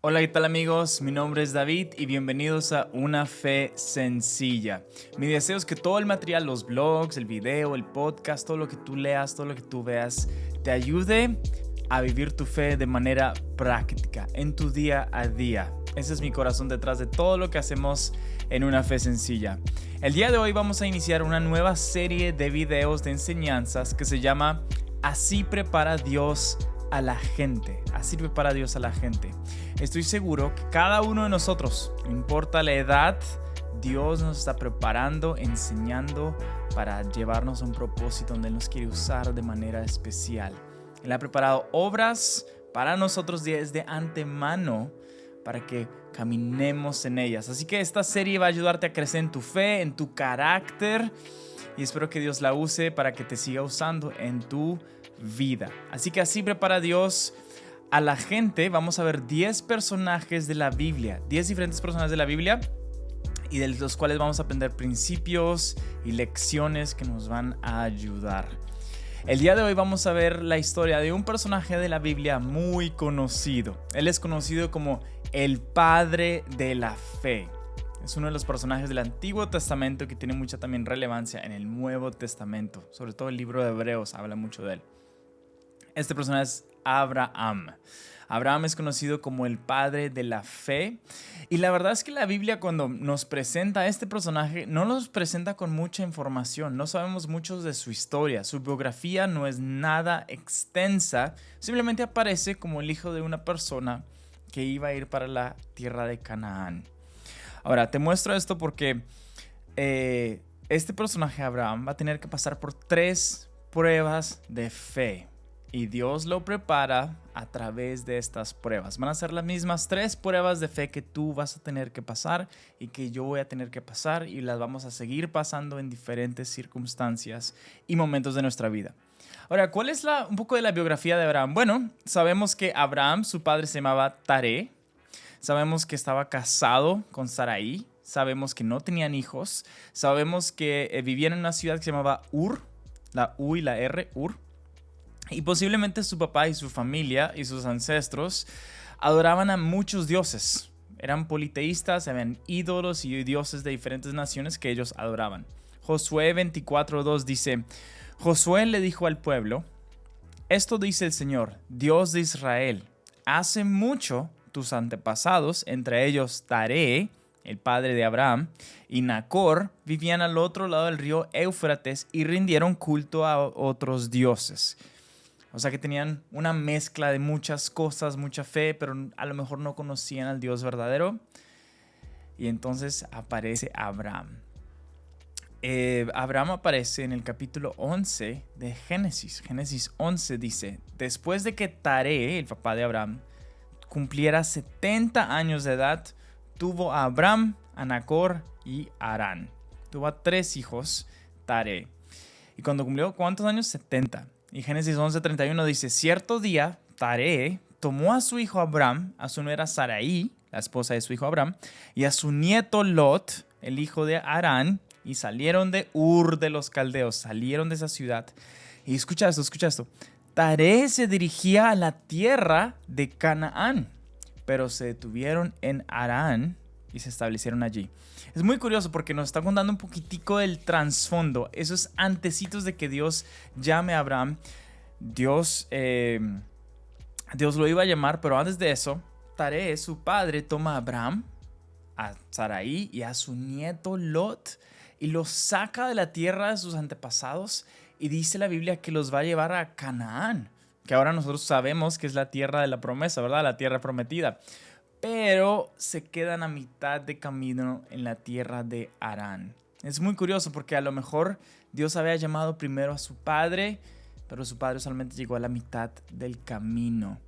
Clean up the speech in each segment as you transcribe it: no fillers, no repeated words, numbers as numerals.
Hola, ¿qué tal amigos? Mi nombre es David y bienvenidos a Una Fe Sencilla. Mi deseo es que todo el material, los blogs, el video, el podcast, todo lo que tú leas, todo lo que tú veas, te ayude a vivir tu fe de manera práctica, en tu día a día. Ese es mi corazón detrás de todo lo que hacemos en Una Fe Sencilla. El día de hoy vamos a iniciar una nueva serie de videos de enseñanzas que se llama Así prepara Dios a la gente. Así prepara Dios a la gente. Estoy seguro que cada uno de nosotros, no importa la edad, Dios nos está preparando, enseñando para llevarnos a un propósito donde Él nos quiere usar de manera especial. Él ha preparado obras para nosotros desde antemano para que caminemos en ellas. Así que esta serie va a ayudarte a crecer en tu fe, en tu carácter, y espero que Dios la use para que te siga usando en tu vida. Así que así prepara Dios a la gente. Vamos a ver 10 personajes de la Biblia, 10 diferentes personajes de la Biblia, y de los cuales vamos a aprender principios y lecciones que nos van a ayudar. El día de hoy vamos a ver la historia de un personaje de la Biblia muy conocido. Él es conocido como el padre de la fe. Es uno de los personajes del Antiguo Testamento que tiene mucha también relevancia en el Nuevo Testamento. Sobre todo el libro de Hebreos habla mucho de él. Este personaje es Abraham. Abraham es conocido como el padre de la fe. Y la verdad es que la Biblia, cuando nos presenta a este personaje, no nos presenta con mucha información. No sabemos mucho de su historia. Su biografía no es nada extensa. Simplemente aparece como el hijo de una persona que iba a ir para la tierra de Canaán. Ahora, te muestro esto porque este personaje, Abraham, va a tener que pasar por 3 pruebas de fe. Y Dios lo prepara a través de estas pruebas. Van a ser las mismas 3 pruebas de fe que tú vas a tener que pasar y que yo voy a tener que pasar, y las vamos a seguir pasando en diferentes circunstancias y momentos de nuestra vida. Ahora, ¿cuál es un poco de la biografía de Abraham? Bueno, sabemos que Abraham, su padre se llamaba Taré. Sabemos que estaba casado con Sarai. Sabemos que no tenían hijos. Sabemos que vivían en una ciudad que se llamaba Ur. La U y la R, Ur. Y posiblemente su papá y su familia y sus ancestros adoraban a muchos dioses. Eran politeístas, habían ídolos y dioses de diferentes naciones que ellos adoraban. Josué 24:2 dice: Josué le dijo al pueblo: esto dice el Señor, Dios de Israel. Hace mucho tus antepasados, entre ellos Taré, el padre de Abraham, y Nacor, vivían al otro lado del río Éufrates y rindieron culto a otros dioses. O sea que tenían una mezcla de muchas cosas, mucha fe, pero a lo mejor no conocían al Dios verdadero. Y entonces aparece Abraham. Abraham aparece en el capítulo 11 de Génesis. Génesis 11 dice: después de que Taré, el papá de Abraham, cumpliera 70 años de edad, tuvo a Abraham, a Nacor y a Harán. Tuvo a 3 hijos, Taré. Y cuando cumplió, ¿cuántos años? 70. Y Génesis 11:31 dice: cierto día, Taré tomó a su hijo Abraham, a su nuera Sarai, la esposa de su hijo Abraham, y a su nieto Lot, el hijo de Harán, y salieron de Ur de los Caldeos, salieron de esa ciudad. Y escucha esto. Taré se dirigía a la tierra de Canaán, pero se detuvieron en Harán y se establecieron allí. Es muy curioso porque nos está contando un poquitico del trasfondo. Eso es antecitos de que Dios llame a Abraham. Dios lo iba a llamar, pero antes de eso, Taré, su padre, toma a Abraham, a Sarai y a su nieto Lot y los saca de la tierra de sus antepasados, y dice la Biblia que los va a llevar a Canaán, que ahora nosotros sabemos que es la tierra de la promesa, ¿verdad? La tierra prometida. Pero se quedan a mitad de camino en la tierra de Harán. Es muy curioso porque a lo mejor Dios había llamado primero a su padre, pero su padre solamente llegó a la mitad del camino.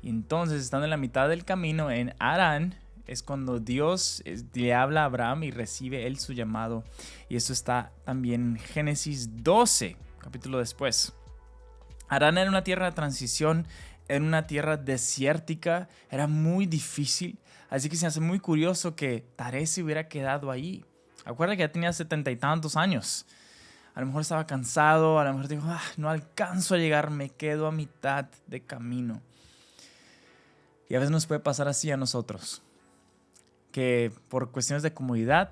Y entonces, estando en la mitad del camino en Harán, es cuando Dios le habla a Abraham y recibe él su llamado. Y esto está también en Génesis 12, capítulo después. Harán era una tierra de transición, era una tierra desértica, era muy difícil. Así que se hace muy curioso que Taré se hubiera quedado ahí. Acuérdate que ya tenía 70 y tantos años. A lo mejor estaba cansado, a lo mejor dijo: no alcanzo a llegar, me quedo a mitad de camino. Y a veces nos puede pasar así a nosotros, que por cuestiones de comodidad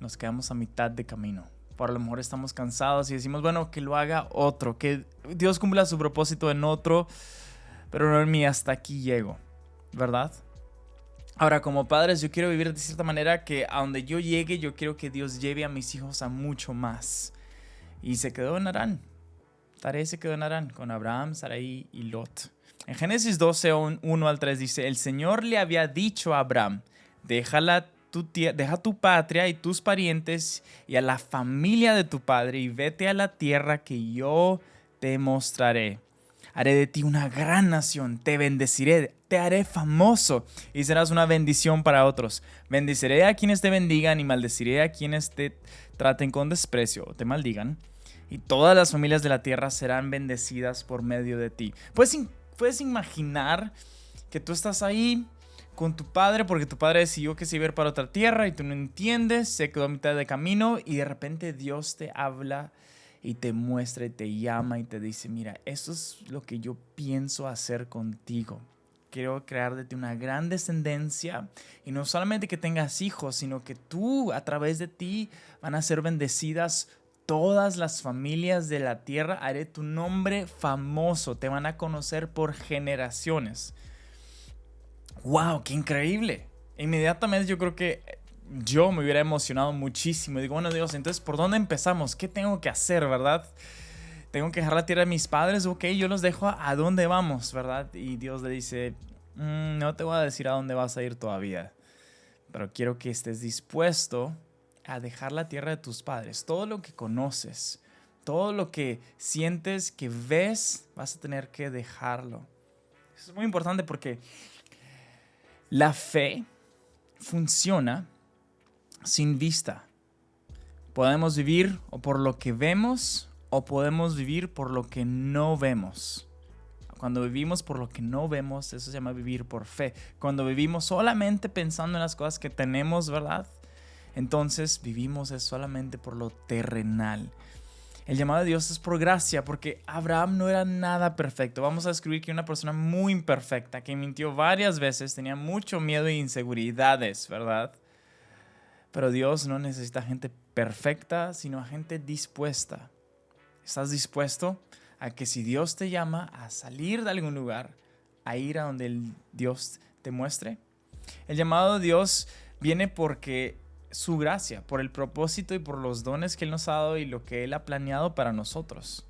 nos quedamos a mitad de camino. Por a lo mejor estamos cansados y decimos, bueno, que lo haga otro, que Dios cumpla su propósito en otro, pero no en mí, hasta aquí llego, ¿verdad? Ahora, como padres, yo quiero vivir de cierta manera que a donde yo llegue, yo quiero que Dios lleve a mis hijos a mucho más. Y se quedó en Harán. Taré se quedó en Harán con Abraham, Sarai y Lot. En Génesis 12, 1 al 3 dice, el Señor le había dicho a Abraham, deja tu patria y tus parientes y a la familia de tu padre y vete a la tierra que yo te mostraré. Haré de ti una gran nación, te bendeciré, te haré famoso y serás una bendición para otros. Bendeciré a quienes te bendigan y maldeciré a quienes te traten con desprecio o te maldigan. Y todas las familias de la tierra serán bendecidas por medio de ti. Puedes imaginar que tú estás ahí con tu padre porque tu padre decidió que se iba a ir para otra tierra y tú no entiendes, se quedó a mitad de camino y de repente Dios te habla y te muestra y te llama y te dice, mira, eso es lo que yo pienso hacer contigo. Quiero crear de ti una gran descendencia y no solamente que tengas hijos, sino que tú, a través de ti, van a ser bendecidas todas las familias de la tierra. Haré tu nombre famoso, te van a conocer por generaciones. ¡Wow! ¡Qué increíble! Inmediatamente yo creo que yo me hubiera emocionado muchísimo. Digo, bueno, Dios, entonces, ¿por dónde empezamos? ¿Qué tengo que hacer, verdad? ¿Tengo que dejar la tierra de mis padres? Ok, yo los dejo. ¿A dónde vamos, verdad? Y Dios le dice, no te voy a decir a dónde vas a ir todavía, pero quiero que estés dispuesto a dejar la tierra de tus padres. Todo lo que conoces, todo lo que sientes, que ves, vas a tener que dejarlo. Eso es muy importante porque la fe funciona sin vista. Podemos vivir o por lo que vemos o podemos vivir por lo que no vemos. Cuando vivimos por lo que no vemos, eso se llama vivir por fe. Cuando vivimos solamente pensando en las cosas que tenemos, ¿verdad? Entonces vivimos solamente por lo terrenal. El llamado de Dios es por gracia, porque Abraham no era nada perfecto. Vamos a descubrir que era una persona muy imperfecta, que mintió varias veces, tenía mucho miedo e inseguridades, ¿verdad? Pero Dios no necesita gente perfecta, sino a gente dispuesta. ¿Estás dispuesto a que si Dios te llama a salir de algún lugar, a ir a donde Dios te muestre? El llamado de Dios viene porque su gracia, por el propósito y por los dones que Él nos ha dado y lo que Él ha planeado para nosotros.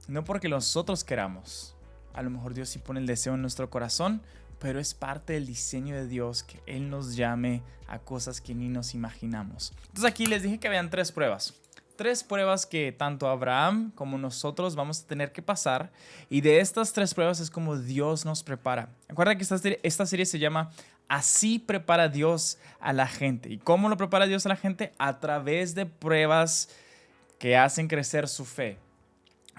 No porque nosotros queramos. A lo mejor Dios sí pone el deseo en nuestro corazón, pero es parte del diseño de Dios que Él nos llame a cosas que ni nos imaginamos. Entonces aquí les dije que habían 3 pruebas. 3 pruebas que tanto Abraham como nosotros vamos a tener que pasar. Y de estas 3 pruebas es como Dios nos prepara. Recuerda que esta serie se llama Así prepara Dios a la gente. ¿Y cómo lo prepara Dios a la gente? A través de pruebas que hacen crecer su fe.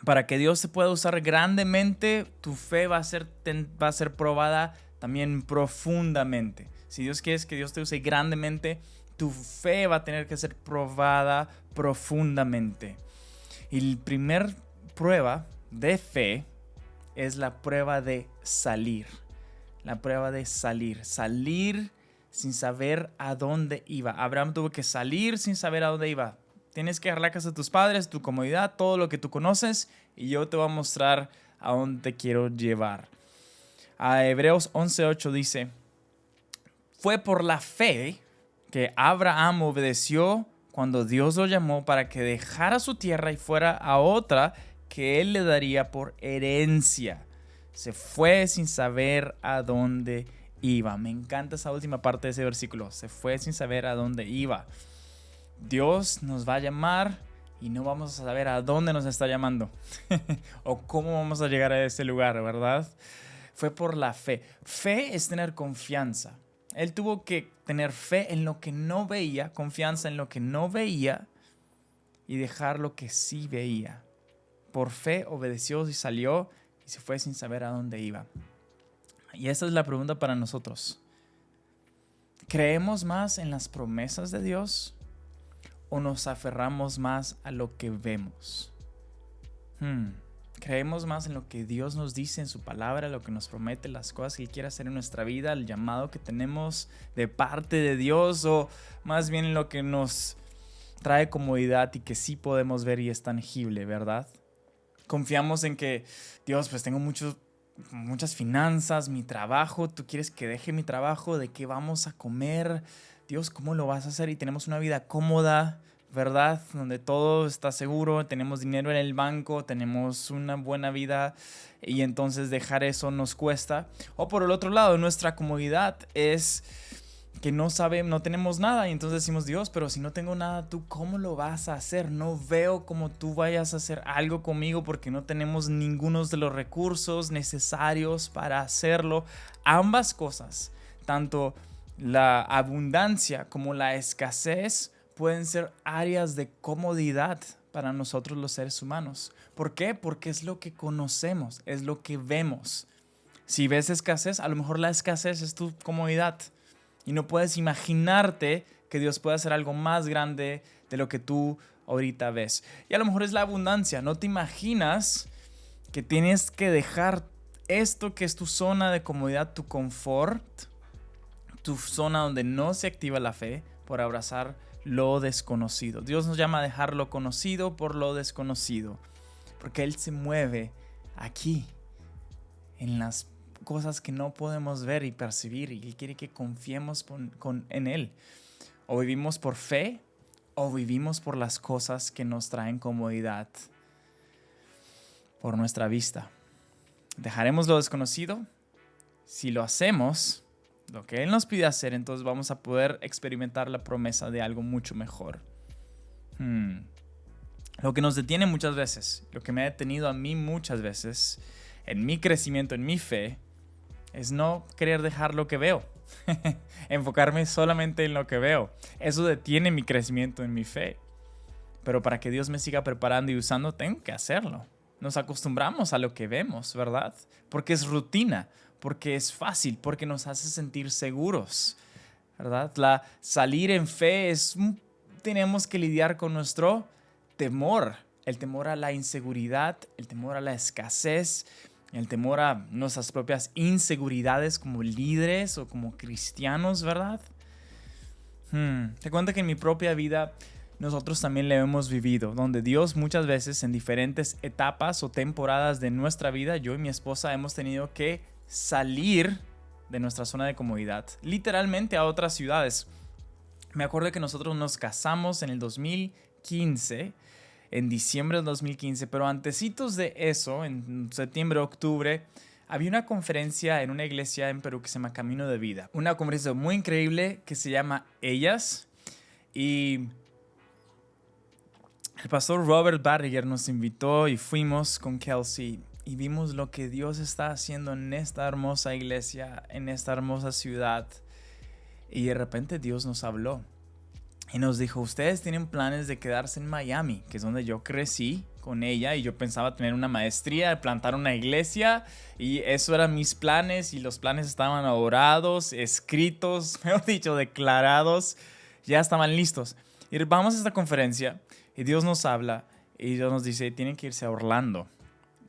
Para que Dios se pueda usar grandemente, tu fe va a ser probada también profundamente. Si Dios quiere que Dios te use grandemente, tu fe va a tener que ser probada profundamente. Y la primera prueba de fe es la prueba de salir. La prueba de salir. Salir sin saber a dónde iba. Abraham tuvo que salir sin saber a dónde iba. Tienes que dejar la casa de tus padres, tu comodidad, todo lo que tú conoces, y yo te voy a mostrar a dónde te quiero llevar. A Hebreos 11:8 dice, fue por la fe que Abraham obedeció cuando Dios lo llamó para que dejara su tierra y fuera a otra que él le daría por herencia. Se fue sin saber a dónde iba. Me encanta esa última parte de ese versículo. Se fue sin saber a dónde iba. Dios nos va a llamar y no vamos a saber a dónde nos está llamando o cómo vamos a llegar a ese lugar, ¿verdad? Fue por la fe. Fe es tener confianza. Él tuvo que tener fe en lo que no veía, confianza en lo que no veía y dejar lo que sí veía. Por fe obedeció y salió y se fue sin saber a dónde iba. Y esta es la pregunta para nosotros. ¿Creemos más en las promesas de Dios o nos aferramos más a lo que vemos? Creemos más en lo que Dios nos dice en su palabra, lo que nos promete, las cosas que Él quiere hacer en nuestra vida, el llamado que tenemos de parte de Dios, o más bien en lo que nos trae comodidad y que sí podemos ver y es tangible, ¿verdad? Confiamos en que Dios, pues tengo muchas finanzas, mi trabajo, tú quieres que deje mi trabajo, de qué vamos a comer, Dios, ¿cómo lo vas a hacer? Y tenemos una vida cómoda, ¿verdad? Donde todo está seguro, tenemos dinero en el banco, tenemos una buena vida y entonces dejar eso nos cuesta. O por el otro lado, nuestra comodidad es que no tenemos nada y entonces decimos, Dios, pero si no tengo nada, ¿tú cómo lo vas a hacer? No veo cómo tú vayas a hacer algo conmigo porque no tenemos ninguno de los recursos necesarios para hacerlo. Ambas cosas, tanto la abundancia como la escasez, pueden ser áreas de comodidad para nosotros los seres humanos. ¿Por qué? Porque es lo que conocemos, es lo que vemos. Si ves escasez, a lo mejor la escasez es tu comodidad. Y no puedes imaginarte que Dios puede hacer algo más grande de lo que tú ahorita ves. Y a lo mejor es la abundancia. No te imaginas que tienes que dejar esto que es tu zona de comodidad, tu confort, tu zona donde no se activa la fe, por abrazar lo desconocido. Dios nos llama a dejar lo conocido por lo desconocido. Porque Él se mueve aquí, en las cosas que no podemos ver y percibir, y Él quiere que confiemos en Él. O vivimos por fe o vivimos por las cosas que nos traen comodidad por nuestra vista. ¿Dejaremos lo desconocido? Si lo hacemos, lo que Él nos pide hacer, entonces vamos a poder experimentar la promesa de algo mucho mejor. Lo que nos detiene muchas veces, lo que me ha detenido a mí muchas veces en mi crecimiento, en mi fe, es no querer dejar lo que veo. Enfocarme solamente en lo que veo. Eso detiene mi crecimiento en mi fe. Pero para que Dios me siga preparando y usando, tengo que hacerlo. Nos acostumbramos a lo que vemos, ¿verdad? Porque es rutina, porque es fácil, porque nos hace sentir seguros, ¿verdad? Salir en fe tenemos que lidiar con nuestro temor. El temor a la inseguridad, el temor a la escasez, el temor a nuestras propias inseguridades como líderes o como cristianos, ¿verdad? Te cuento que en mi propia vida nosotros también lo hemos vivido, donde Dios muchas veces en diferentes etapas o temporadas de nuestra vida, yo y mi esposa hemos tenido que salir de nuestra zona de comodidad, literalmente a otras ciudades. Me acuerdo que nosotros nos casamos en el 2015, en diciembre del 2015, pero antecitos de eso, en septiembre, octubre, había una conferencia en una iglesia en Perú que se llama Camino de Vida. Una conferencia muy increíble que se llama Ellas. Y el pastor Robert Barriger nos invitó y fuimos con Kelsey y vimos lo que Dios está haciendo en esta hermosa iglesia, en esta hermosa ciudad. Y de repente Dios nos habló. Y nos dijo, ustedes tienen planes de quedarse en Miami, que es donde yo crecí con ella. Y yo pensaba tener una maestría, plantar una iglesia. Y eso eran mis planes. Y los planes estaban orados, escritos, mejor dicho, declarados. Ya estaban listos. Y vamos a esta conferencia y Dios nos habla. Y Dios nos dice, tienen que irse a Orlando.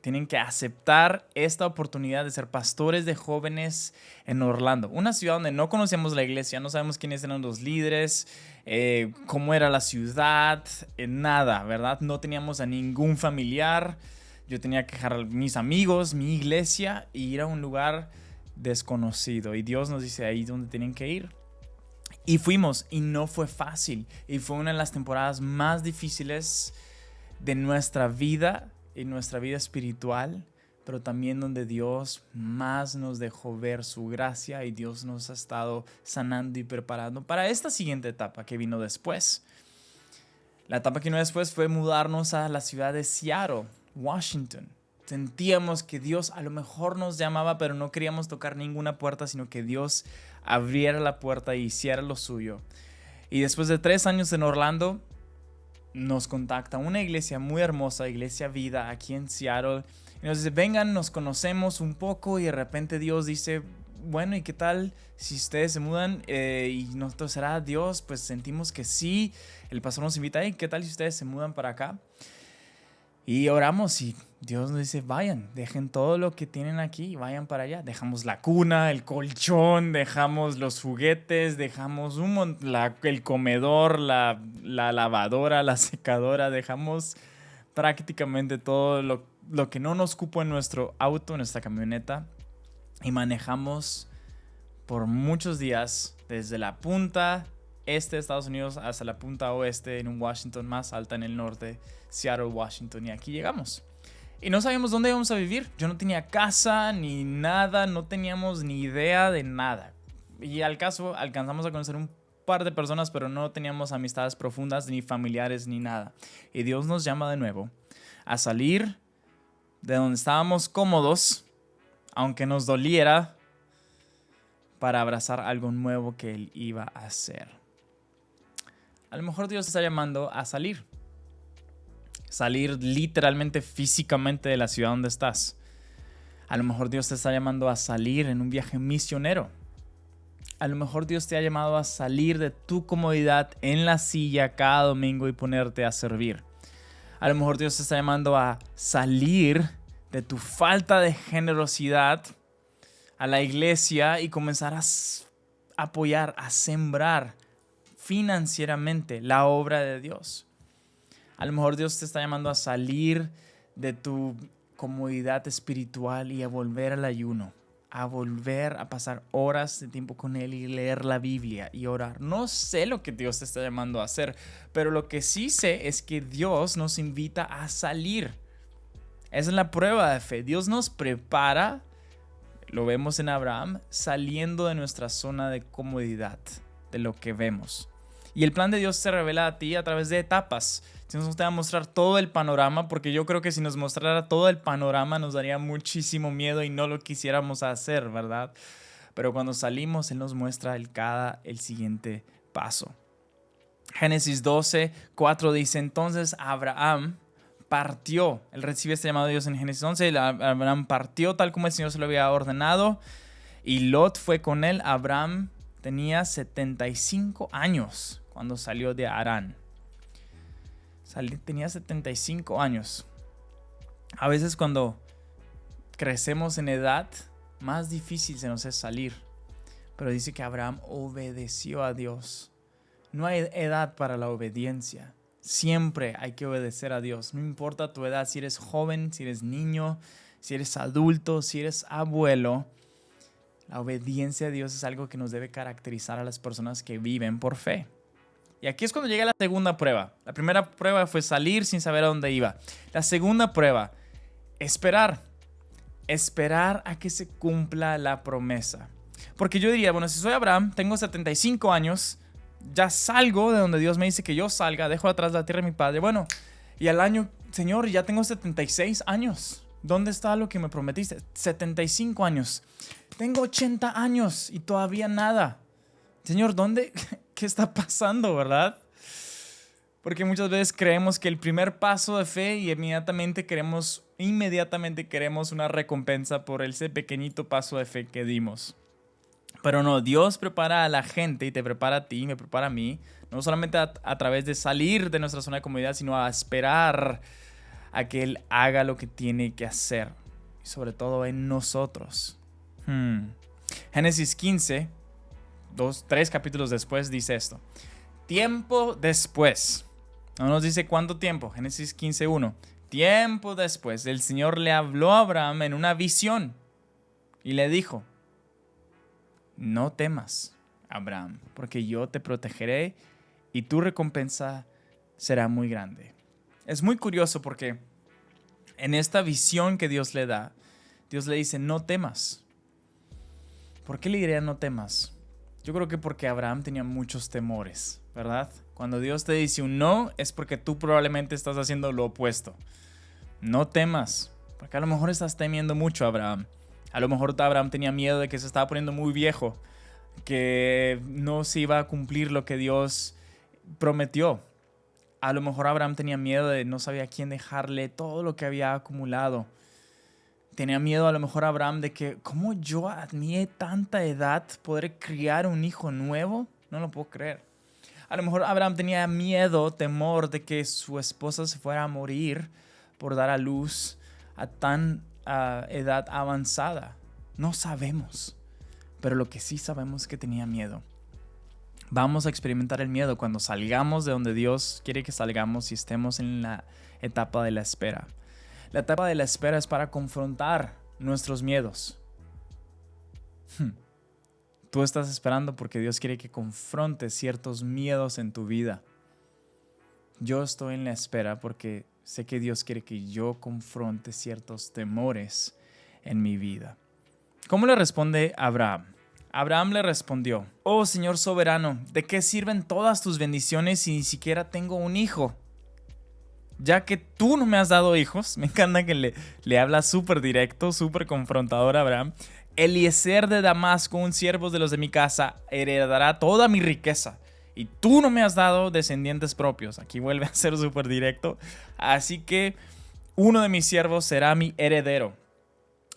Tienen que aceptar esta oportunidad de ser pastores de jóvenes en Orlando. Una ciudad donde no conocíamos la iglesia, no sabemos quiénes eran los líderes, cómo era la ciudad, nada, ¿verdad? No teníamos a ningún familiar. Yo tenía que dejar a mis amigos, mi iglesia, e ir a un lugar desconocido. Y Dios nos dice ahí donde tienen que ir. Y fuimos, y no fue fácil. Y fue una de las temporadas más difíciles de nuestra vida, en nuestra vida espiritual, pero también donde Dios más nos dejó ver su gracia y Dios nos ha estado sanando y preparando para esta siguiente etapa que vino después. La etapa que vino después fue mudarnos a la ciudad de Seattle, Washington. Sentíamos que Dios a lo mejor nos llamaba, pero no queríamos tocar ninguna puerta, sino que Dios abriera la puerta y hiciera lo suyo. Y después de 3 años en Orlando, nos contacta una iglesia muy hermosa, Iglesia Vida, aquí en Seattle. Y nos dice, vengan, nos conocemos un poco. Y de repente Dios dice, bueno, ¿y qué tal si ustedes se mudan? Y nosotros, ¿será Dios? Pues sentimos que sí. El pastor nos invita, ¿y qué tal si ustedes se mudan para acá? Y oramos y Dios nos dice, vayan, dejen todo lo que tienen aquí y vayan para allá. Dejamos la cuna, el colchón, dejamos los juguetes, dejamos el comedor, la lavadora, la secadora, dejamos prácticamente todo lo que no nos cupo en nuestro auto, en nuestra camioneta, y manejamos por muchos días desde la punta este de Estados Unidos hasta la punta oeste en un Washington más alta en el norte, Seattle, Washington, y aquí llegamos. Y no sabíamos dónde íbamos a vivir. Yo no tenía casa ni nada, no teníamos ni idea de nada. Y al caso alcanzamos a conocer un par de personas, pero no teníamos amistades profundas, ni familiares, ni nada. Y Dios nos llama de nuevo a salir de donde estábamos cómodos, aunque nos doliera, para abrazar algo nuevo que Él iba a hacer. A lo mejor Dios te está llamando a salir. Salir literalmente, físicamente de la ciudad donde estás. A lo mejor Dios te está llamando a salir en un viaje misionero. A lo mejor Dios te ha llamado a salir de tu comodidad en la silla cada domingo y ponerte a servir. A lo mejor Dios te está llamando a salir de tu falta de generosidad a la iglesia y comenzar a apoyar, a sembrar financieramente la obra de Dios. A lo mejor Dios te está llamando a salir de tu comodidad espiritual y a volver al ayuno, a volver a pasar horas de tiempo con Él y leer la Biblia y orar. No sé lo que Dios te está llamando a hacer, pero lo que sí sé es que Dios nos invita a salir. Esa es la prueba de fe. Dios nos prepara, lo vemos en Abraham, saliendo de nuestra zona de comodidad, de lo que vemos. Y el plan de Dios se revela a ti a través de etapas. Dios nos va a mostrar todo el panorama, porque yo creo que si nos mostrara todo el panorama nos daría muchísimo miedo y no lo quisiéramos hacer, ¿verdad? Pero cuando salimos, Él nos muestra el siguiente paso. Génesis 12:4 dice, entonces Abraham partió. Él recibe este llamado de Dios en Génesis 11. Abraham partió tal como el Señor se lo había ordenado y Lot fue con él. Abraham tenía 75 años cuando salió de Harán. Tenía 75 años. A veces cuando crecemos en edad, más difícil se nos es salir. Pero dice que Abraham obedeció a Dios. No hay edad para la obediencia. Siempre hay que obedecer a Dios. No importa tu edad, si eres joven, si eres niño, si eres adulto, si eres abuelo. La obediencia a Dios es algo que nos debe caracterizar a las personas que viven por fe. Y aquí es cuando llega la segunda prueba. La primera prueba fue salir sin saber a dónde iba. La segunda prueba, esperar. Esperar a que se cumpla la promesa. Porque yo diría, bueno, si soy Abraham, tengo 75 años, ya salgo de donde Dios me dice que yo salga, dejo atrás la tierra de mi padre. Bueno, y al año, Señor, ya tengo 76 años. ¿Dónde está lo que me prometiste? 75 años. Tengo 80 años y todavía nada. Señor, ¿dónde? ¿Qué está pasando, verdad? Porque muchas veces creemos que el primer paso de fe y inmediatamente queremos una recompensa por ese pequeñito paso de fe que dimos. Pero no, Dios prepara a la gente y te prepara a ti, me prepara a mí, no solamente a través de salir de nuestra zona de comodidad, sino a esperar a que Él haga lo que tiene que hacer. Y sobre todo en nosotros. Génesis 15, 3 capítulos después, dice esto. Tiempo después. No nos dice cuánto tiempo. Génesis 15:1. Tiempo después, el Señor le habló a Abraham en una visión y le dijo: no temas, Abraham, porque yo te protegeré y tu recompensa será muy grande. Es muy curioso porque en esta visión que Dios le da, Dios le dice: no temas. ¿Por qué le diría no temas? Yo creo que porque Abraham tenía muchos temores, ¿verdad? Cuando Dios te dice un no, es porque tú probablemente estás haciendo lo opuesto. No temas, porque a lo mejor estás temiendo mucho, Abraham. A lo mejor Abraham tenía miedo de que se estaba poniendo muy viejo, que no se iba a cumplir lo que Dios prometió. A lo mejor Abraham tenía miedo de no sabía a quién dejarle todo lo que había acumulado. Tenía miedo a lo mejor Abraham de que, ¿cómo yo a mi tanta edad podré criar un hijo nuevo? No lo puedo creer. A lo mejor Abraham tenía miedo, temor de que su esposa se fuera a morir por dar a luz a tan edad avanzada? No sabemos, pero lo que sí sabemos es que tenía miedo. Vamos a experimentar el miedo cuando salgamos de donde Dios quiere que salgamos y estemos en la etapa de la espera. La etapa de la espera es para confrontar nuestros miedos. Tú estás esperando porque Dios quiere que confrontes ciertos miedos en tu vida. Yo estoy en la espera porque sé que Dios quiere que yo confronte ciertos temores en mi vida. ¿Cómo le responde Abraham? Abraham le respondió: oh Señor soberano, ¿de qué sirven todas tus bendiciones si ni siquiera tengo un hijo? Ya que tú no me has dado hijos. Me encanta que le habla súper directo, súper confrontador a Abraham. Eliezer de Damasco, un siervo de los de mi casa, heredará toda mi riqueza. Y tú no me has dado descendientes propios. Aquí vuelve a ser súper directo. Así que uno de mis siervos será mi heredero.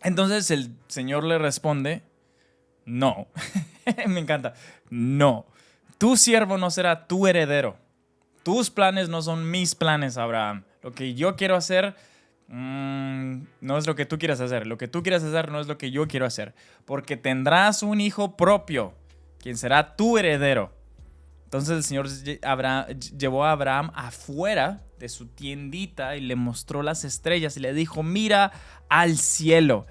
Entonces el Señor le responde: no. Me encanta. No. Tu siervo no será tu heredero. Tus planes no son mis planes, Abraham. Lo que yo quiero hacer no es lo que tú quieras hacer. Lo que tú quieras hacer no es lo que yo quiero hacer. Porque tendrás un hijo propio, quien será tu heredero. Entonces el Señor llevó a Abraham afuera de su tiendita y le mostró las estrellas y le dijo: mira al cielo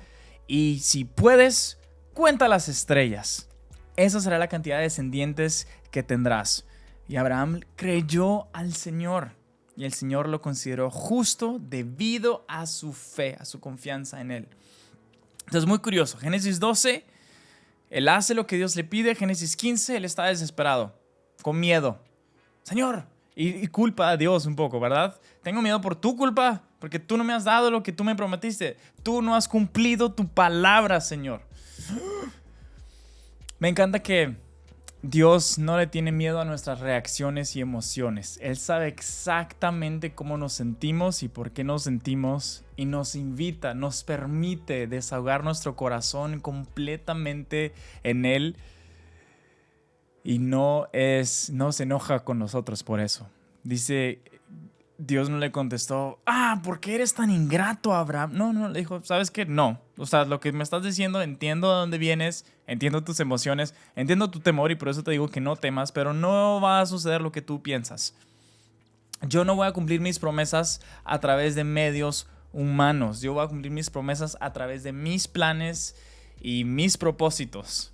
y si puedes, cuenta las estrellas. Esa será la cantidad de descendientes que tendrás. Y Abraham creyó al Señor y el Señor lo consideró justo debido a su fe, a su confianza en Él. Entonces, muy curioso. Génesis 12, él hace lo que Dios le pide. Génesis 15, él está desesperado, con miedo. Señor, y culpa a Dios un poco, ¿verdad? Tengo miedo por tu culpa, porque tú no me has dado lo que tú me prometiste. Tú no has cumplido tu palabra, Señor. Me encanta que Dios no le tiene miedo a nuestras reacciones y emociones. Él sabe exactamente cómo nos sentimos y por qué nos sentimos y nos invita, nos permite desahogar nuestro corazón completamente en Él y no se enoja con nosotros por eso. Dice, Dios no le contestó: ¿por qué eres tan ingrato, Abraham? No, le dijo: ¿sabes qué? No. O sea, lo que me estás diciendo, entiendo de dónde vienes, entiendo tus emociones, entiendo tu temor y por eso te digo que no temas, pero no va a suceder lo que tú piensas. Yo no voy a cumplir mis promesas a través de medios humanos. Yo voy a cumplir mis promesas a través de mis planes y mis propósitos.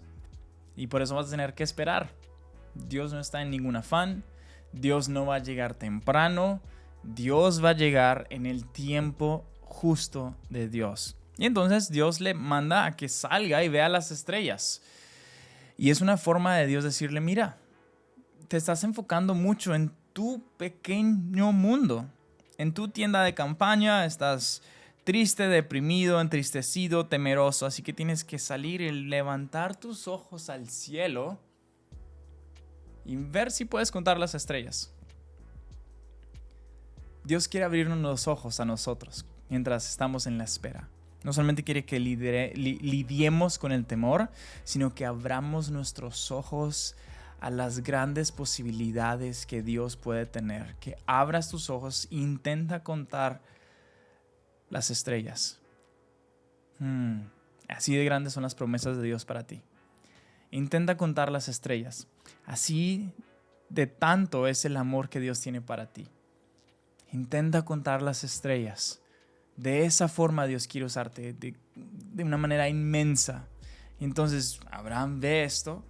Y por eso vas a tener que esperar. Dios no está en ningún afán. Dios no va a llegar temprano. Dios va a llegar en el tiempo justo de Dios. Y entonces Dios le manda a que salga y vea las estrellas. Y es una forma de Dios decirle: mira, te estás enfocando mucho en tu pequeño mundo, en tu tienda de campaña. Estás triste, deprimido, entristecido, temeroso. Así que tienes que salir y levantar tus ojos al cielo y ver si puedes contar las estrellas. Dios quiere abrirnos los ojos a nosotros mientras estamos en la espera. No solamente quiere que lidiemos con el temor, sino que abramos nuestros ojos a las grandes posibilidades que Dios puede tener. Que abras tus ojos e intenta contar las estrellas. Así de grandes son las promesas de Dios para ti. Intenta contar las estrellas. Así de tanto es el amor que Dios tiene para ti. Intenta contar las estrellas. De esa forma Dios quiere usarte de una manera inmensa. Y entonces Abraham ve esto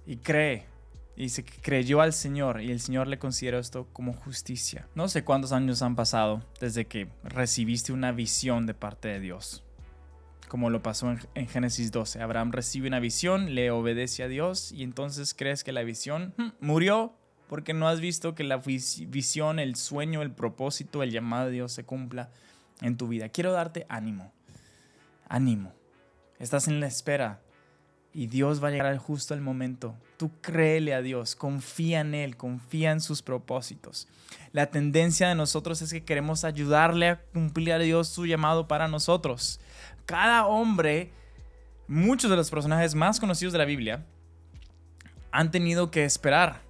y cree. Y dice que creyó al Señor y el Señor le considera esto como justicia. No sé cuántos años han pasado desde que recibiste una visión de parte de Dios. Como lo pasó en Génesis 12. Abraham recibe una visión, le obedece a Dios y entonces crees que la visión murió. Porque no has visto que la visión, el sueño, el propósito, el llamado de Dios se cumpla en tu vida. Quiero darte ánimo. Ánimo. Estás en la espera y Dios va a llegar justo al momento. Tú créele a Dios, confía en Él, confía en sus propósitos. La tendencia de nosotros es que queremos ayudarle a cumplir a Dios su llamado para nosotros. Cada hombre, muchos de los personajes más conocidos de la Biblia, han tenido que esperar.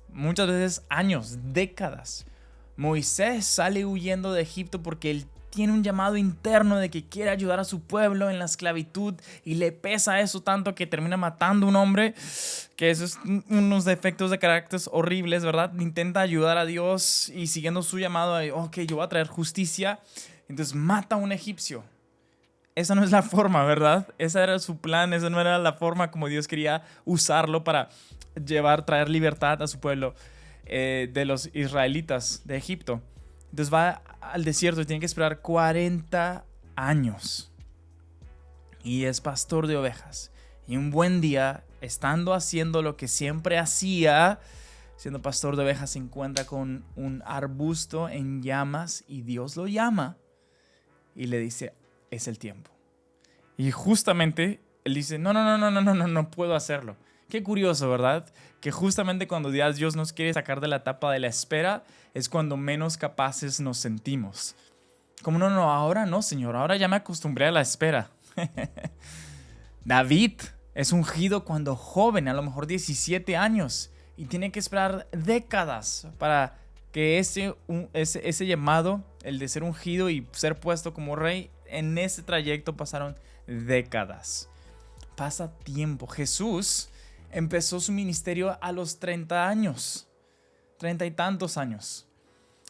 Muchas veces años, décadas, Moisés sale huyendo de Egipto porque él tiene un llamado interno de que quiere ayudar a su pueblo en la esclavitud y le pesa eso tanto que termina matando a un hombre, que eso es unos defectos de carácter horribles, ¿verdad? Intenta ayudar a Dios y siguiendo su llamado de, ok, yo voy a traer justicia, entonces mata a un egipcio. Esa no es la forma, ¿verdad? Ese era su plan, esa no era la forma como Dios quería usarlo para traer libertad a su pueblo de los israelitas de Egipto. Entonces va al desierto y tiene que esperar 40 años. Y es pastor de ovejas. Y un buen día, estando haciendo lo que siempre hacía, siendo pastor de ovejas, se encuentra con un arbusto en llamas y Dios lo llama y le dice, es el tiempo. Y justamente él dice, no puedo hacerlo. Qué curioso, ¿verdad? Que justamente cuando Dios nos quiere sacar de la etapa de la espera es cuando menos capaces nos sentimos. Como ahora no, Señor, ahora ya me acostumbré a la espera. David es ungido cuando joven, a lo mejor 17 años, y tiene que esperar décadas para que ese llamado, el de ser ungido y ser puesto como rey, en ese trayecto pasaron décadas. Pasa tiempo. Jesús empezó su ministerio a los 30 años, 30 y tantos años.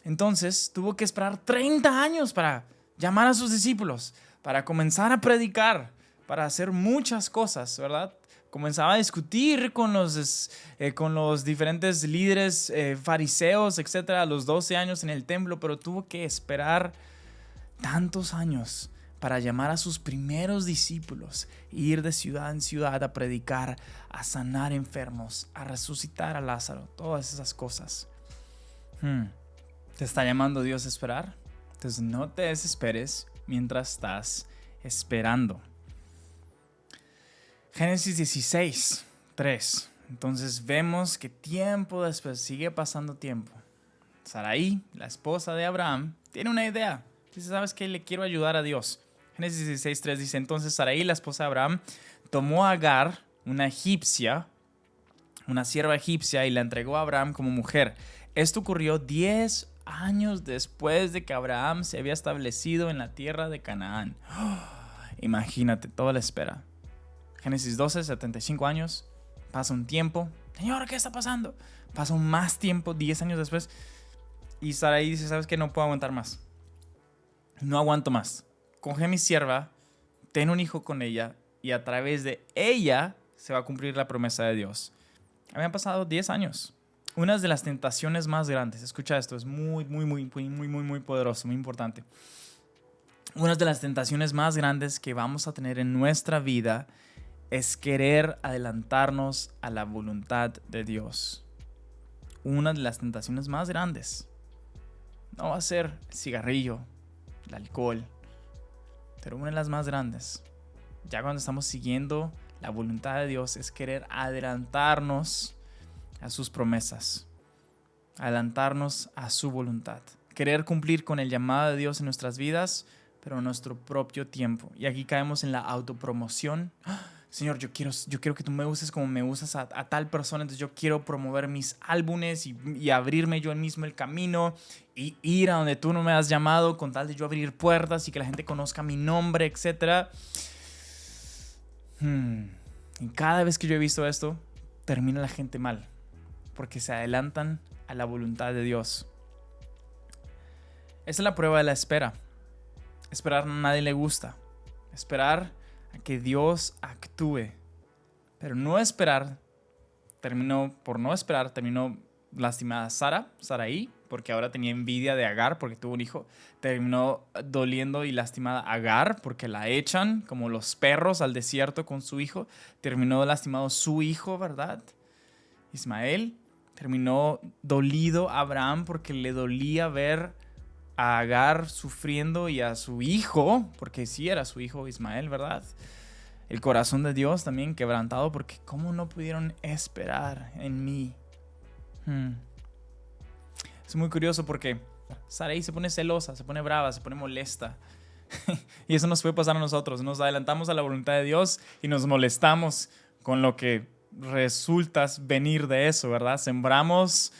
Entonces tuvo que esperar 30 años para llamar a sus discípulos, para comenzar a predicar, para hacer muchas cosas, ¿verdad? Comenzaba a discutir con los diferentes líderes fariseos, etcétera, a los 12 años en el templo, pero tuvo que esperar tantos años para llamar a sus primeros discípulos e ir de ciudad en ciudad a predicar, a sanar enfermos, a resucitar a Lázaro, todas esas cosas. ¿Te está llamando Dios a esperar? Entonces no te desesperes mientras estás esperando. Génesis 16, 3. Entonces vemos que tiempo después, sigue pasando tiempo. Sarai, la esposa de Abraham, tiene una idea. Dice, ¿sabes qué? Le quiero ayudar a Dios. Génesis 16, 3 dice, entonces Sarai, la esposa de Abraham, tomó a Agar, una egipcia, una sierva egipcia, y la entregó a Abraham como mujer. Esto ocurrió 10 años después de que Abraham se había establecido en la tierra de Canaán. Imagínate toda la espera. Génesis 12, 75 años. Pasa un tiempo. Señor, ¿qué está pasando? Pasa un más tiempo, 10 años después. Y Sarai dice, ¿sabes qué? No puedo aguantar más. No aguanto más. Coge a mi sierva, ten un hijo con ella y a través de ella se va a cumplir la promesa de Dios. Habían pasado 10 años. Una de las tentaciones más grandes, escucha esto, es muy poderoso, muy importante. Una de las tentaciones más grandes que vamos a tener en nuestra vida es querer adelantarnos a la voluntad de Dios. Una de las tentaciones más grandes. No va a ser el cigarrillo, el alcohol, pero una de las más grandes, ya cuando estamos siguiendo la voluntad de Dios, es querer adelantarnos a sus promesas, adelantarnos a su voluntad, querer cumplir con el llamado de Dios en nuestras vidas, pero en nuestro propio tiempo. Y aquí caemos en la autopromoción. Señor, yo quiero que tú me uses como me usas a tal persona, entonces yo quiero promover mis álbumes y abrirme yo mismo el camino y ir a donde tú no me has llamado con tal de yo abrir puertas y que la gente conozca mi nombre, etc. Y cada vez que yo he visto esto, termina la gente mal, porque se adelantan a la voluntad de Dios. Esa es la prueba de la espera. Esperar a nadie le gusta. Esperar a que Dios actúe. Pero no esperar, terminó lastimada Sarai, porque ahora tenía envidia de Agar porque tuvo un hijo. Terminó doliendo y lastimada Agar porque la echan como los perros al desierto con su hijo. Terminó lastimado su hijo, ¿verdad? Ismael. Terminó dolido Abraham porque le dolía ver a Agar sufriendo y a su hijo, porque sí era su hijo Ismael, ¿verdad? El corazón de Dios también quebrantado porque ¿cómo no pudieron esperar en mí? Es muy curioso porque Sarai se pone celosa, se pone brava, se pone molesta. Y eso nos puede pasar a nosotros. Nos adelantamos a la voluntad de Dios y nos molestamos con lo que resulta venir de eso, ¿verdad? Sembramos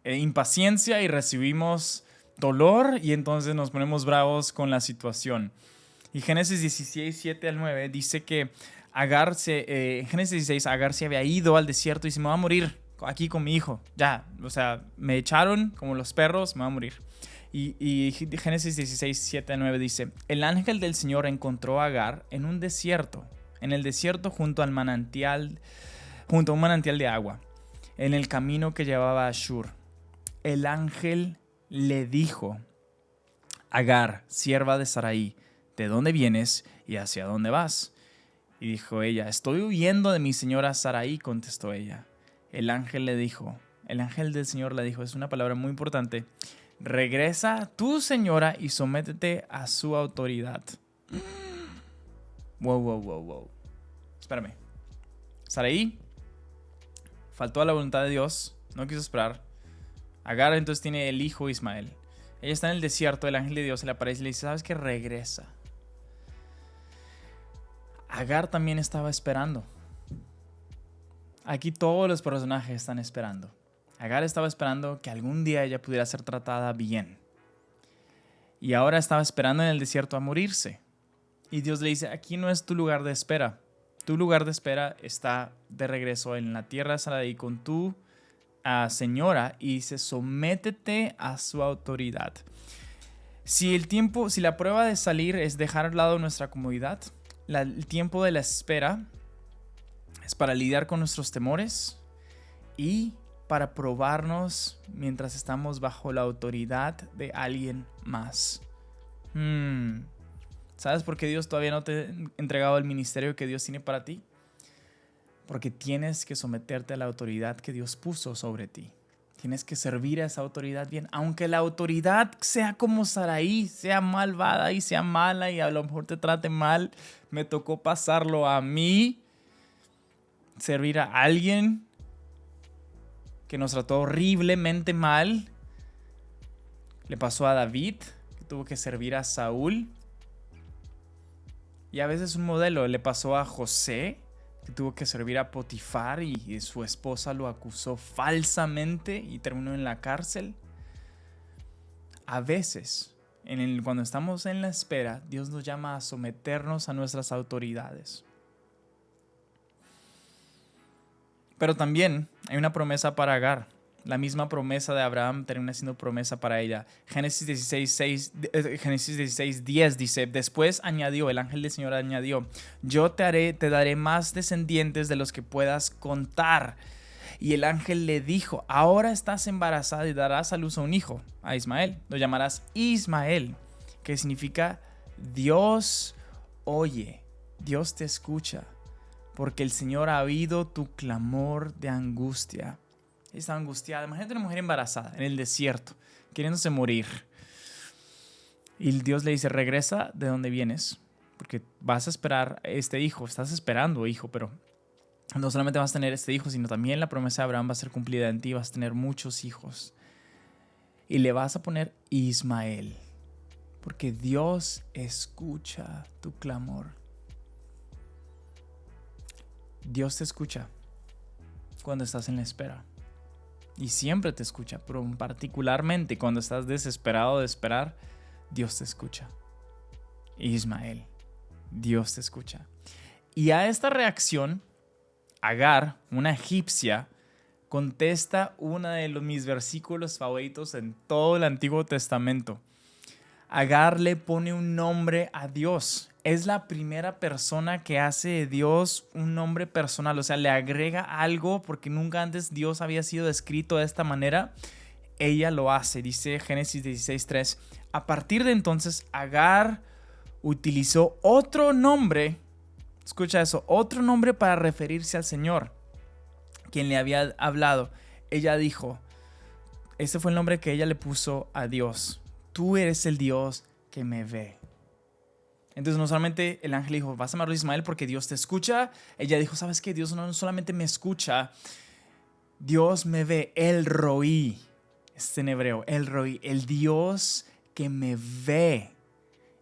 impaciencia y recibimos dolor y entonces nos ponemos bravos con la situación. Y Génesis 16, 7 al 9 dice que en Génesis 16, Agar se había ido al desierto y dice, me voy a morir aquí con mi hijo. Ya, o sea, me echaron como los perros, me voy a morir. Y Génesis 16, 7 al 9 dice, el ángel del Señor encontró a Agar en el desierto junto a un manantial de agua, en el camino que llevaba a Shur. El ángel le dijo, Agar, sierva de Sarai, ¿de dónde vienes y hacia dónde vas? Y dijo ella, estoy huyendo de mi señora Sarai, contestó ella. El ángel del Señor le dijo, es una palabra muy importante, regresa a tu señora y sométete a su autoridad. Wow. Espérame. Sarai faltó a la voluntad de Dios, no quiso esperar. Agar entonces tiene el hijo Ismael. Ella está en el desierto, el ángel de Dios se le aparece y le dice, ¿sabes qué? Regresa. Agar también estaba esperando. Aquí todos los personajes están esperando. Agar estaba esperando que algún día ella pudiera ser tratada bien. Y ahora estaba esperando en el desierto a morirse. Y Dios le dice, aquí no es tu lugar de espera. Tu lugar de espera está de regreso en la tierra de Sarai con tu señora y dice, sométete a su autoridad. Si la prueba de salir es dejar al lado nuestra comodidad, el tiempo de la espera es para lidiar con nuestros temores y para probarnos mientras estamos bajo la autoridad de alguien más. ¿Sabes por qué Dios todavía no te ha entregado el ministerio que Dios tiene para ti? Porque tienes que someterte a la autoridad que Dios puso sobre ti. Tienes que servir a esa autoridad bien. Aunque la autoridad sea como Sarai, sea malvada y sea mala y a lo mejor te trate mal, me tocó pasarlo a mí. Servir a alguien que nos trató horriblemente mal. Le pasó a David, que tuvo que servir a Saúl. Y a veces un modelo le pasó a José, que tuvo que servir a Potifar y su esposa lo acusó falsamente y terminó en la cárcel. A veces, cuando estamos en la espera, Dios nos llama a someternos a nuestras autoridades. Pero también hay una promesa para Agar. La misma promesa de Abraham termina siendo promesa para ella. Génesis 16:10 dice, después añadió, el ángel del Señor añadió, yo te daré más descendientes de los que puedas contar. Y el ángel le dijo, ahora estás embarazada y darás a luz a un hijo, a Ismael. Lo llamarás Ismael, que significa Dios oye, Dios te escucha, porque el Señor ha oído tu clamor de angustia. Estaba angustiada. Imagínate una mujer embarazada en el desierto, queriéndose morir. Y Dios le dice, regresa de donde vienes, porque vas a esperar este hijo. Estás esperando hijo, pero no solamente vas a tener este hijo, sino también la promesa de Abraham va a ser cumplida en ti. Vas a tener muchos hijos. Y le vas a poner Ismael, porque Dios escucha tu clamor. Dios te escucha cuando estás en la espera. Y siempre te escucha, pero particularmente cuando estás desesperado de esperar, Dios te escucha. Ismael, Dios te escucha. Y a esta reacción, Agar, una egipcia, contesta uno de mis versículos favoritos en todo el Antiguo Testamento. Agar le pone un nombre a Dios. Es la primera persona que hace de Dios un nombre personal. O sea, le agrega algo porque nunca antes Dios había sido descrito de esta manera. Ella lo hace. Dice Génesis 16:3. A partir de entonces, Agar utilizó otro nombre. Escucha eso. Otro nombre para referirse al Señor, quien le había hablado. Ella dijo, ese fue el nombre que ella le puso a Dios. Tú eres el Dios que me ve. Entonces no solamente el ángel dijo, vas a amarlo a Ismael porque Dios te escucha. Ella dijo, ¿sabes qué? Dios no solamente me escucha, Dios me ve. El Roí, es en hebreo, el Roí, el Dios que me ve.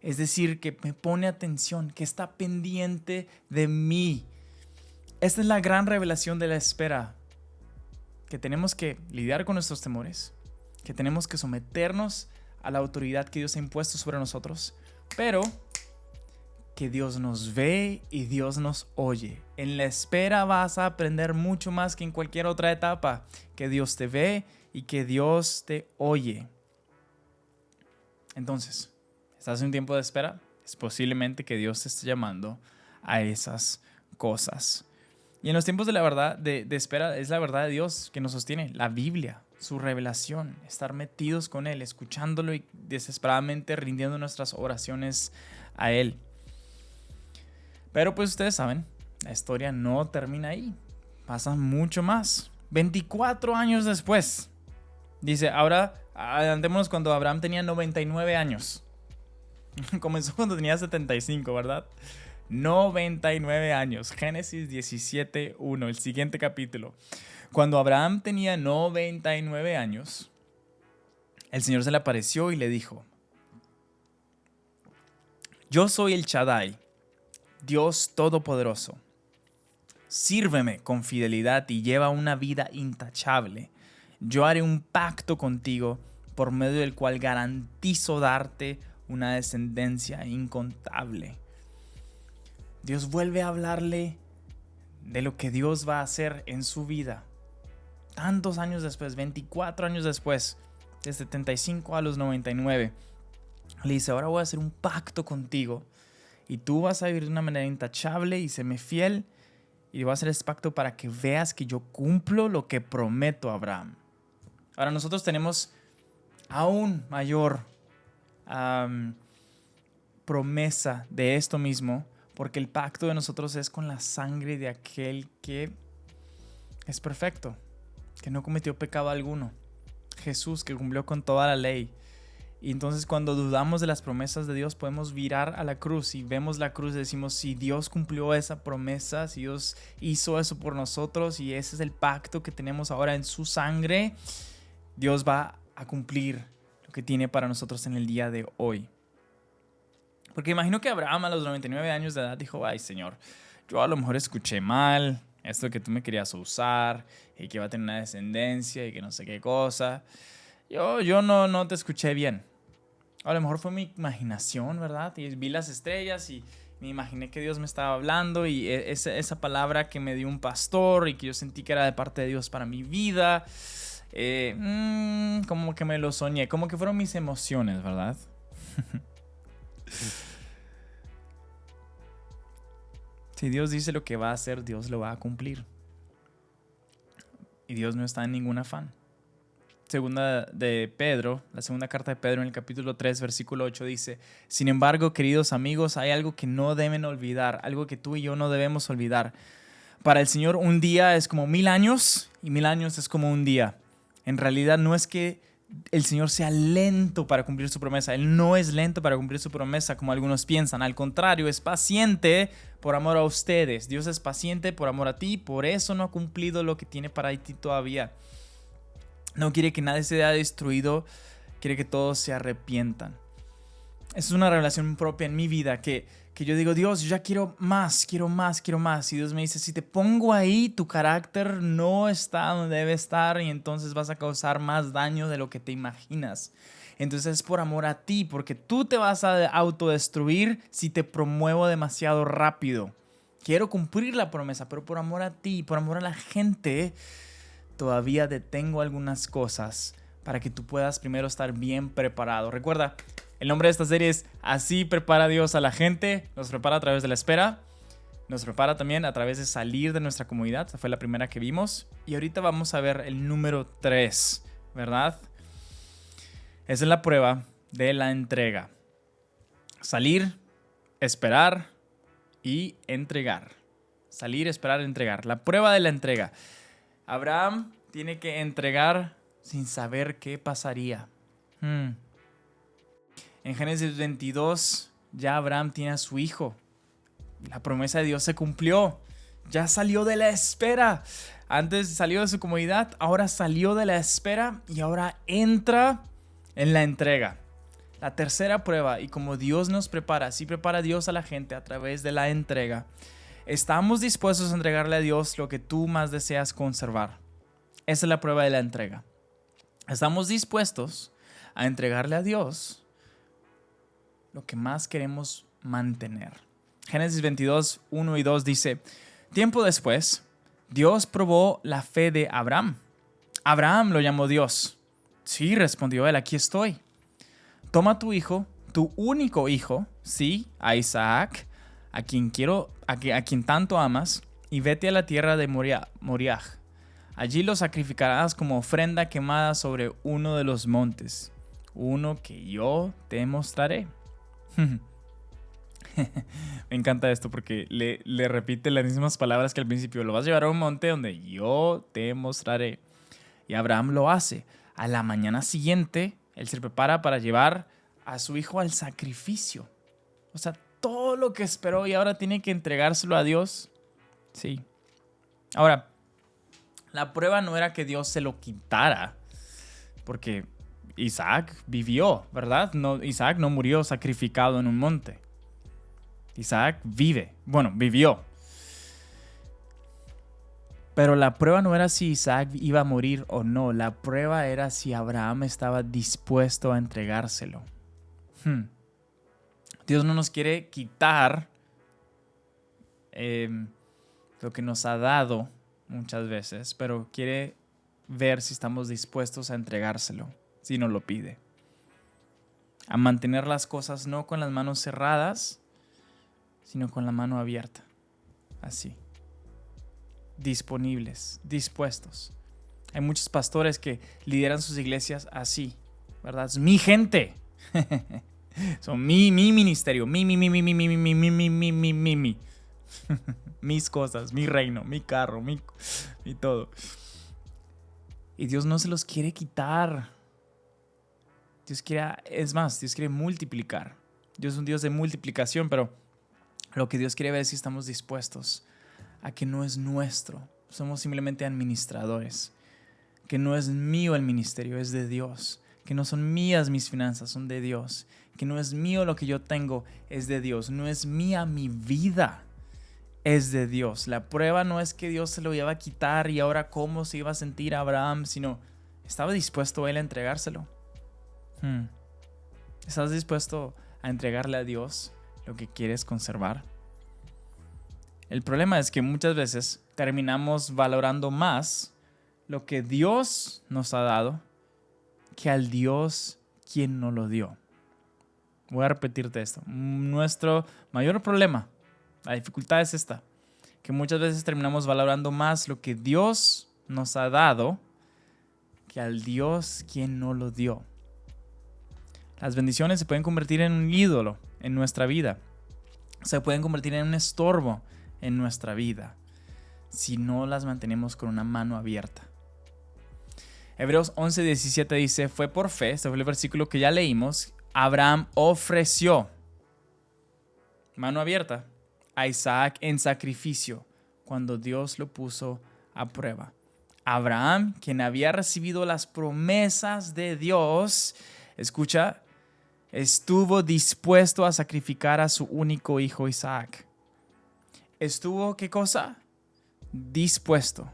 Es decir, que me pone atención, que está pendiente de mí. Esta es la gran revelación de la espera. Que tenemos que lidiar con nuestros temores, que tenemos que someternos a la autoridad que Dios ha impuesto sobre nosotros, pero que Dios nos ve y Dios nos oye. En la espera vas a aprender mucho más que en cualquier otra etapa, que Dios te ve y que Dios te oye. Entonces, ¿estás en un tiempo de espera? Es posiblemente que Dios te esté llamando a esas cosas. Y en los tiempos de la verdad, de espera, es la verdad de Dios que nos sostiene, la Biblia, su revelación, estar metidos con Él, escuchándolo y desesperadamente rindiendo nuestras oraciones a Él. Pero pues ustedes saben, la historia no termina ahí. Pasa mucho más. 24 años después. Dice, ahora adelantémonos cuando Abraham tenía 99 años. Comenzó cuando tenía 75, ¿verdad? 99 años. Génesis 17:1, el siguiente capítulo. Cuando Abraham tenía 99 años, el Señor se le apareció y le dijo, yo soy el Shaddai, Dios Todopoderoso. Sírveme con fidelidad y lleva una vida intachable. Yo haré un pacto contigo por medio del cual garantizo darte una descendencia incontable. Dios vuelve a hablarle de lo que Dios va a hacer en su vida. Tantos años después, 24 años después, de 75 a los 99. Le dice, ahora voy a hacer un pacto contigo. Y tú vas a vivir de una manera intachable y séme fiel. Y voy a hacer este pacto para que veas que yo cumplo lo que prometo a Abraham. Ahora nosotros tenemos aún mayor promesa de esto mismo. Porque el pacto de nosotros es con la sangre de aquel que es perfecto. Que no cometió pecado alguno. Jesús, que cumplió con toda la ley. Y entonces cuando dudamos de las promesas de Dios podemos virar a la cruz y vemos la cruz y decimos, si Dios cumplió esa promesa, si Dios hizo eso por nosotros y ese es el pacto que tenemos ahora en su sangre, Dios va a cumplir lo que tiene para nosotros en el día de hoy. Porque imagino que Abraham a los 99 años de edad dijo, ay Señor, yo a lo mejor escuché mal esto que tú me querías usar y que iba a tener una descendencia y que no sé qué cosa. Yo no te escuché bien. A lo mejor fue mi imaginación, ¿verdad? Y vi las estrellas y me imaginé que Dios me estaba hablando y esa palabra que me dio un pastor y que yo sentí que era de parte de Dios para mi vida, como que me lo soñé, como que fueron mis emociones, ¿verdad? Si Dios dice lo que va a hacer, Dios lo va a cumplir. Y Dios no está en ningún afán. Segunda de Pedro, la segunda carta de Pedro en el capítulo 3, versículo 8 dice, sin embargo, queridos amigos, hay algo que no deben olvidar, algo que tú y yo no debemos olvidar. Para el Señor un día es como 1000 años y 1000 años es como un día. En realidad no es que el Señor sea lento para cumplir su promesa. Él no es lento para cumplir su promesa como algunos piensan. Al contrario, es paciente por amor a ustedes. Dios es paciente por amor a ti. Por eso no ha cumplido lo que tiene para ti todavía. No quiere que nadie sea destruido. Quiere que todos se arrepientan. Esa es una revelación propia en mi vida que yo digo, Dios, yo ya quiero más. Y Dios me dice, si te pongo ahí, tu carácter no está donde debe estar y entonces vas a causar más daño de lo que te imaginas. Entonces es por amor a ti, porque tú te vas a autodestruir si te promuevo demasiado rápido. Quiero cumplir la promesa, pero por amor a ti, por amor a la gente, todavía detengo algunas cosas para que tú puedas primero estar bien preparado. Recuerda, el nombre de esta serie es Así prepara Dios a la gente. Nos prepara a través de la espera. Nos prepara también a través de salir de nuestra comodidad. Esa fue la primera que vimos. Y ahorita vamos a ver el número 3, ¿verdad? Esa es la prueba de la entrega. Salir, esperar y entregar. Salir, esperar, entregar. La prueba de la entrega. Abraham tiene que entregar sin saber qué pasaría. En Génesis 22 ya Abraham tiene a su hijo. La promesa de Dios se cumplió. Ya salió de la espera. Antes salió de su comodidad, ahora salió de la espera y ahora entra en la entrega. La tercera prueba, y como Dios nos prepara, así prepara Dios a la gente a través de la entrega. Estamos dispuestos a entregarle a Dios lo que tú más deseas conservar. Esa es la prueba de la entrega. Estamos dispuestos a entregarle a Dios lo que más queremos mantener. Génesis 22, 1 y 2 dice: tiempo después, Dios probó la fe de Abraham. Abraham lo llamó Dios. Sí, respondió él, aquí estoy. Toma tu hijo, tu único hijo, sí, a Isaac, a quien tanto amas, y vete a la tierra de Moriah. Allí lo sacrificarás como ofrenda quemada sobre uno de los montes, uno que yo te mostraré. Me encanta esto porque le repite las mismas palabras que al principio. Lo vas a llevar a un monte donde yo te mostraré. Y Abraham lo hace. A la mañana siguiente, él se prepara para llevar a su hijo al sacrificio. O sea, todo lo que esperó y ahora tiene que entregárselo a Dios. Sí. Ahora, la prueba no era que Dios se lo quitara, porque Isaac vivió, ¿verdad? No, Isaac no murió sacrificado en un monte. Isaac vivió. Pero la prueba no era si Isaac iba a morir o no. La prueba era si Abraham estaba dispuesto a entregárselo. Dios no nos quiere quitar lo que nos ha dado muchas veces, pero quiere ver si estamos dispuestos a entregárselo, si nos lo pide. A mantener las cosas no con las manos cerradas, sino con la mano abierta. Así. Disponibles, dispuestos. Hay muchos pastores que lideran sus iglesias así, ¿verdad? Es mi gente. Son mi ministerio, mi. Mis cosas, mi reino, mi carro, mi todo. Y Dios no se los quiere quitar. Dios quiere multiplicar. Dios es un Dios de multiplicación, pero lo que Dios quiere ver es si estamos dispuestos a que no es nuestro. Somos simplemente administradores. Que no es mío el ministerio, es de Dios. Que no son mías mis finanzas, son de Dios. Que no es mío lo que yo tengo, es de Dios. No es mía mi vida, es de Dios. La prueba no es que Dios se lo iba a quitar y ahora cómo se iba a sentir Abraham, sino estaba dispuesto él a entregárselo. ¿Estás dispuesto a entregarle a Dios lo que quieres conservar? El problema es que muchas veces terminamos valorando más lo que Dios nos ha dado que al Dios quien nos lo dio. Voy a repetirte esto. Nuestro mayor problema, la dificultad es esta, que muchas veces terminamos valorando más lo que Dios nos ha dado que al Dios quien nos lo dio. Las bendiciones se pueden convertir en un ídolo en nuestra vida. Se pueden convertir en un estorbo en nuestra vida si no las mantenemos con una mano abierta. Hebreos 11:17 dice: fue por fe, este fue el versículo que ya leímos, Abraham ofreció, mano abierta, a Isaac en sacrificio cuando Dios lo puso a prueba. Abraham, quien había recibido las promesas de Dios, escucha, estuvo dispuesto a sacrificar a su único hijo Isaac. ¿Estuvo qué cosa? Dispuesto.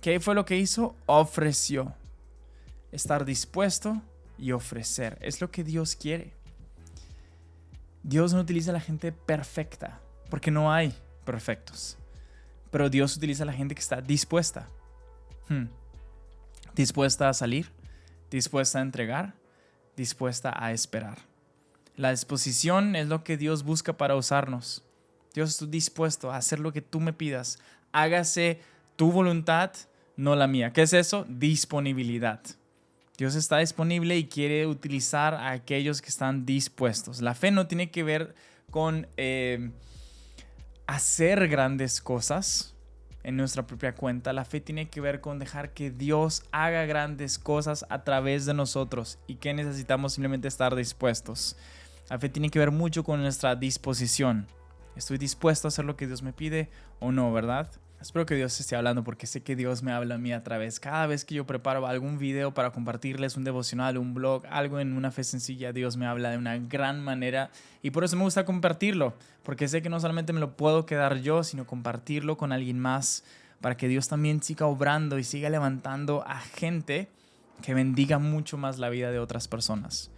¿Qué fue lo que hizo? Ofreció. Estar dispuesto y ofrecer. Es lo que Dios quiere. Dios no utiliza a la gente perfecta, porque no hay perfectos. Pero Dios utiliza a la gente que está dispuesta. Dispuesta a salir, dispuesta a entregar, dispuesta a esperar. La disposición es lo que Dios busca para usarnos. Dios está dispuesto a hacer lo que tú me pidas. Hágase tu voluntad, no la mía. ¿Qué es eso? Disponibilidad. Dios está disponible y quiere utilizar a aquellos que están dispuestos. La fe no tiene que ver con hacer grandes cosas en nuestra propia cuenta. La fe tiene que ver con dejar que Dios haga grandes cosas a través de nosotros y que necesitamos simplemente estar dispuestos. La fe tiene que ver mucho con nuestra disposición. ¿Estoy dispuesto a hacer lo que Dios me pide o no, verdad? Espero que Dios esté hablando, porque sé que Dios me habla a mí a través. Cada vez que yo preparo algún video para compartirles, un devocional, un blog, algo en Una Fe Sencilla, Dios me habla de una gran manera. Y por eso me gusta compartirlo, porque sé que no solamente me lo puedo quedar yo, sino compartirlo con alguien más, para que Dios también siga obrando y siga levantando a gente que bendiga mucho más la vida de otras personas.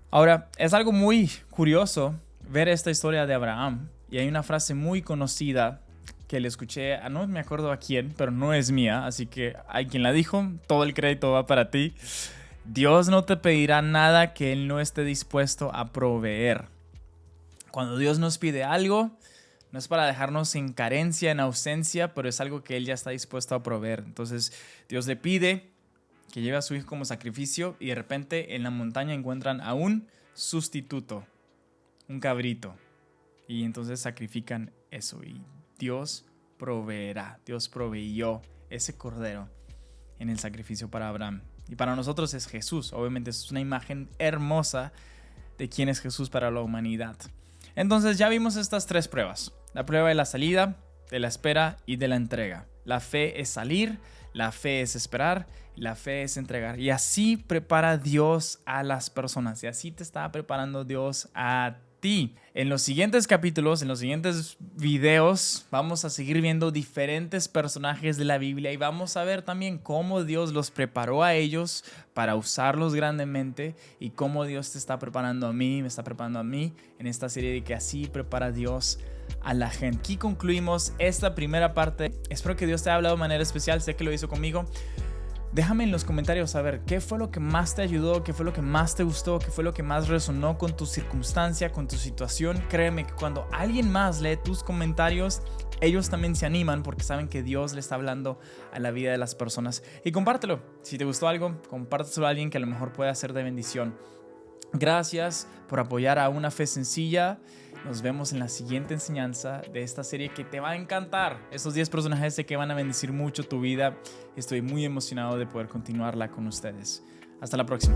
Ahora, es algo muy curioso ver esta historia de Abraham, y hay una frase muy conocida que le escuché, no me acuerdo a quién, pero no es mía, así que hay quien la dijo, todo el crédito va para ti. Dios no te pedirá nada que Él no esté dispuesto a proveer. Cuando Dios nos pide algo, no es para dejarnos en carencia, en ausencia, pero es algo que Él ya está dispuesto a proveer. Entonces Dios le pide que lleve a su hijo como sacrificio y de repente en la montaña encuentran a un sustituto, un cabrito. Y entonces sacrifican eso y Dios proveerá. Dios proveyó ese cordero en el sacrificio para Abraham. Y para nosotros es Jesús. Obviamente es una imagen hermosa de quién es Jesús para la humanidad. Entonces ya vimos estas tres pruebas. La prueba de la salida, de la espera y de la entrega. La fe es salir, la fe es esperar, la fe es entregar. Y así prepara Dios a las personas. Y así te está preparando Dios a ti. En los siguientes capítulos, en los siguientes videos, vamos a seguir viendo diferentes personajes de la Biblia y vamos a ver también cómo Dios los preparó a ellos para usarlos grandemente y cómo Dios te está preparando a mí, me está preparando a mí en esta serie de que así prepara Dios a la gente. Aquí concluimos esta primera parte. Espero que Dios te haya hablado de manera especial, sé que lo hizo conmigo. Déjame en los comentarios saber qué fue lo que más te ayudó, qué fue lo que más te gustó, qué fue lo que más resonó con tu circunstancia, con tu situación. Créeme que cuando alguien más lee tus comentarios, ellos también se animan porque saben que Dios le está hablando a la vida de las personas. Y compártelo. Si te gustó algo, compártelo a alguien que a lo mejor pueda ser de bendición. Gracias por apoyar a Una Fe Sencilla. Nos vemos en la siguiente enseñanza de esta serie que te va a encantar. Estos 10 personajes sé que van a bendecir mucho tu vida. Estoy muy emocionado de poder continuarla con ustedes. Hasta la próxima.